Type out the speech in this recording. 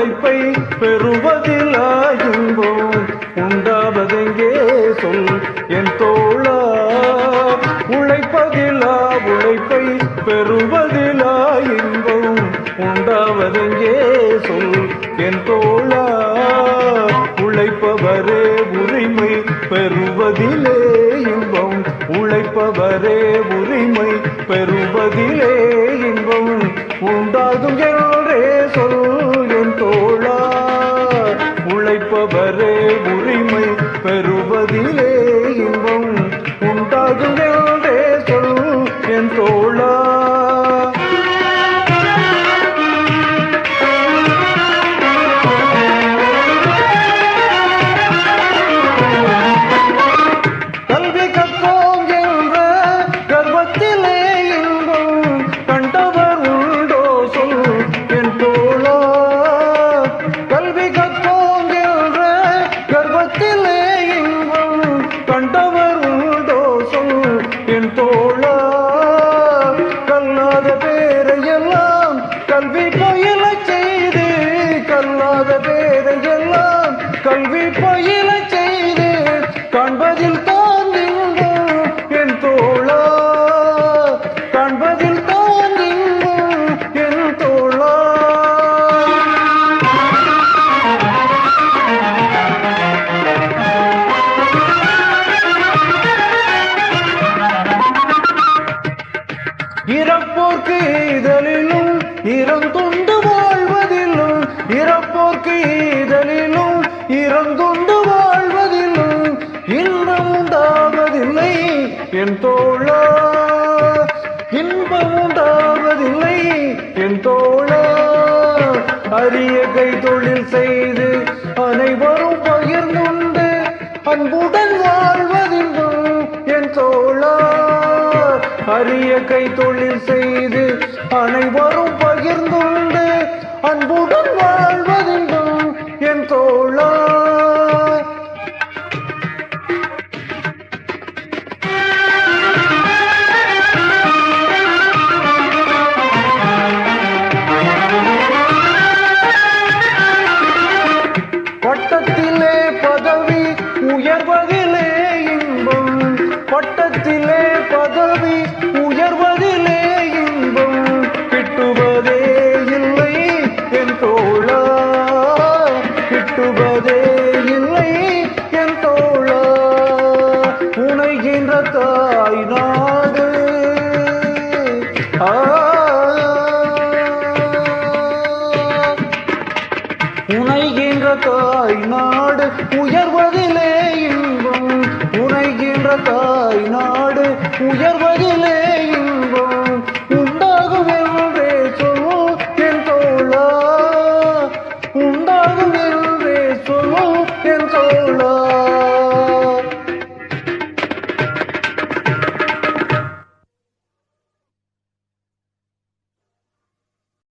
உழைப்பை பெறுவதில் இன்பம் உண்டாவதெங்கே சொல் என் தோழா. உழைப்பதிலா உழைப்பை பெறுவதில் இன்பம் உண்டாவதெங்கே சொல் என் தோழா. உழைப்பவரே உரிமை பெறுவதிலே இன்பம் உழைப்பவரே உரிமை பெறுவதிலே இன்பம் உண்டாகும் என்றே சொல் என் தோழா. உழைப்பவரே உரிமை பெறுவதிலே இன்பம் உண்டாகும் என்றே சொல் என் தோழா. கல்லாத பேரையெல்லாம் கல்வி பயில செய்து கல்லாத பேரையெல்லாம் கல்வி பயில செய்து காண்பதில் தான் இன்பம் என் தோழா. காண்பதில் தான் இன்பம் என் தோழா. இறப்போர்க்கு இதழிலும் இறந்துண்டு வாழ்வதிலும் இறப்போர்க்கு இதழிலும் இறந்துண்டு வாழ்வதிலும் இன்பம் உண்டாவதில்லை என் தோழா. இன்பம் உண்டாவதில்லை என் தோழா. அரிய கை தொழில் செய்து அனைவரும் பகிர்ந்துண்டு அன்புடன் வாழ்வதில்லும் என் தோழா. அரிய கை தொழில் செய்து அனைவரும் பகிர்ந்துண்டு அன்புடன் வாழ்வதில்லும் என் தோழா. பட்டத்திலே பதவி உயர்வதிலே இன்பம் பட்டத்திலே பதவி உயர்வதிலே இன்பம் கிட்டுவதே இல்லை என் தோழா. கிட்டுவதே இல்லை என் தோழா. உணைகின்ற தாய் நாடு உணைகின்ற தாய் நாடு உயர்வதிலே இன்பம் உணைகின்ற தாய் நாடு உயர்வதிலே இன்பம் உண்டாகும் என்றே சொல் என் தோழா. உண்டாகும் என்றே சொல் என் தோழா.